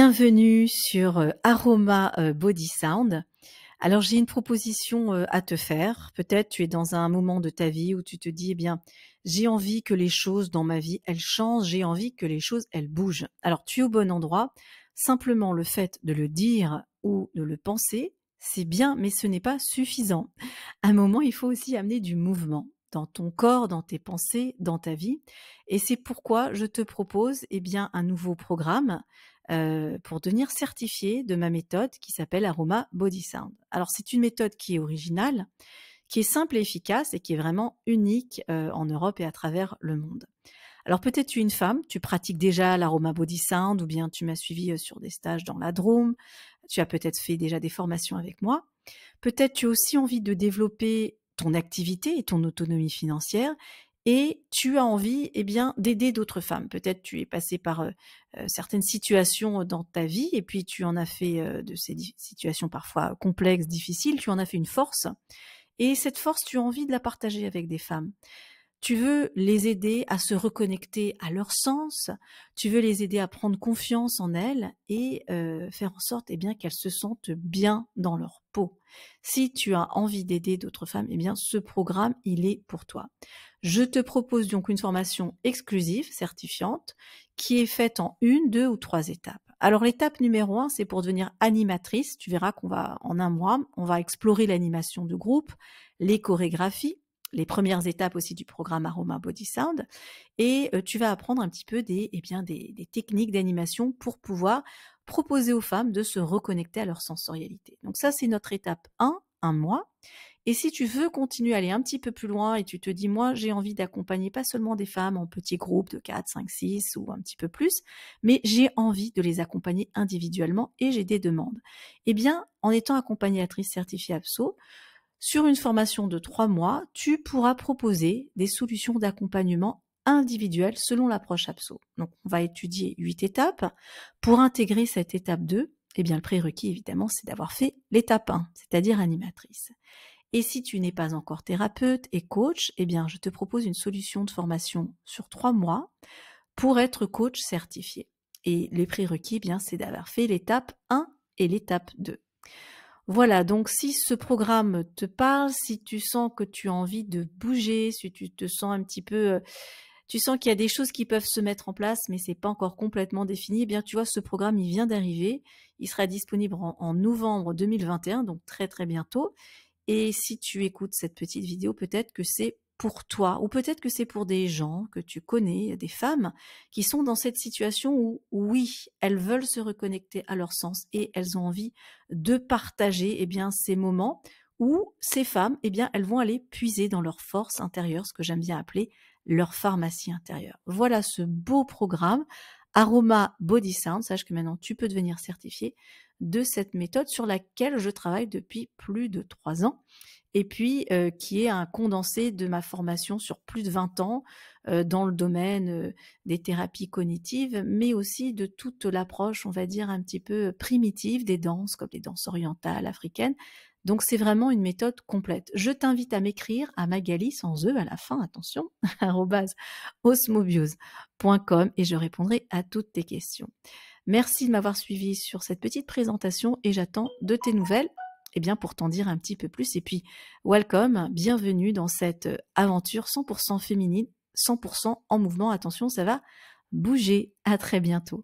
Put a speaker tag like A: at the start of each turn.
A: Bienvenue sur Aroma Body Sound. Alors j'ai une proposition à te faire. Peut-être tu es dans un moment de ta vie où tu te dis, eh bien, j'ai envie que les choses dans ma vie, elles changent, j'ai envie que les choses, elles bougent. Alors tu es au bon endroit. Simplement le fait de le dire ou de le penser, c'est bien, mais ce n'est pas suffisant. À un moment, il faut aussi amener du mouvement dans ton corps, dans tes pensées, dans ta vie. Et c'est pourquoi je te propose, eh bien, un nouveau programme pour devenir certifié de ma méthode qui s'appelle Aroma Body Sound. Alors c'est une méthode qui est originale, qui est simple et efficace et qui est vraiment unique en Europe et à travers le monde. Alors peut-être tu es une femme, tu pratiques déjà l'Aroma Body Sound ou bien tu m'as suivi sur des stages dans la Drôme, tu as peut-être fait déjà des formations avec moi. Peut-être tu as aussi envie de développer ton activité et ton autonomie financière et tu as envie bien d'aider d'autres femmes. Peut-être tu es passé par certaines situations dans ta vie et puis tu en as fait de ces situations parfois complexes, difficiles, tu en as fait une force et cette force, tu as envie de la partager avec des femmes. Tu veux les aider à se reconnecter à leur sens, tu veux les aider à prendre confiance en elles et faire en sorte bien qu'elles se sentent bien dans leur peau. Si tu as envie d'aider d'autres femmes, bien ce programme, il est pour toi. Je te propose donc une formation exclusive, certifiante, qui est faite en 1, 2 ou 3 étapes. Alors l'étape numéro 1, c'est pour devenir animatrice. Tu verras qu'on va, en un mois, on va explorer l'animation de groupe, les chorégraphies, les premières étapes aussi du programme Aroma Body Sound et tu vas apprendre un petit peu des techniques d'animation pour pouvoir proposer aux femmes de se reconnecter à leur sensorialité. Donc ça, c'est notre étape 1, un mois. Et si tu veux continuer à aller un petit peu plus loin et tu te dis, moi, j'ai envie d'accompagner pas seulement des femmes en petits groupes de 4, 5, 6 ou un petit peu plus, mais j'ai envie de les accompagner individuellement et j'ai des demandes. Eh bien, en étant accompagnatrice certifiée APSO, sur une formation de 3 mois, tu pourras proposer des solutions d'accompagnement individuelles selon l'approche APSO. Donc, on va étudier 8 étapes. Pour intégrer cette étape 2, le prérequis, évidemment, c'est d'avoir fait l'étape 1, c'est-à-dire animatrice. Et si tu n'es pas encore thérapeute et coach, je te propose une solution de formation sur 3 mois pour être coach certifié. Et les prérequis, c'est d'avoir fait l'étape 1 et l'étape 2. Voilà, donc si ce programme te parle, si tu sens que tu as envie de bouger, si tu te sens un petit peu, tu sens qu'il y a des choses qui peuvent se mettre en place, mais c'est pas encore complètement défini, tu vois, ce programme, il vient d'arriver. Il sera disponible en novembre 2021, donc très très bientôt. Et si tu écoutes cette petite vidéo, peut-être que c'est pour toi, ou peut-être que c'est pour des gens que tu connais, des femmes qui sont dans cette situation où, oui, elles veulent se reconnecter à leur sens et elles ont envie de partager ces moments où ces femmes, elles vont aller puiser dans leur force intérieure, ce que j'aime bien appeler leur pharmacie intérieure. Voilà ce beau programme Aroma Body Sound. Sache que maintenant tu peux devenir certifié de cette méthode sur laquelle je travaille depuis plus de 3 ans et puis qui est un condensé de ma formation sur plus de 20 ans dans le domaine des thérapies cognitives, mais aussi de toute l'approche, on va dire, un petit peu primitive des danses, comme les danses orientales, africaines. Donc c'est vraiment une méthode complète. Je t'invite à m'écrire à Magali, sans E à la fin, attention, @osmobiose.com et je répondrai à toutes tes questions. Merci de m'avoir suivi sur cette petite présentation et j'attends de tes nouvelles pour t'en dire un petit peu plus. Et puis, welcome, bienvenue dans cette aventure 100% féminine, 100% en mouvement. Attention, ça va bouger. À très bientôt.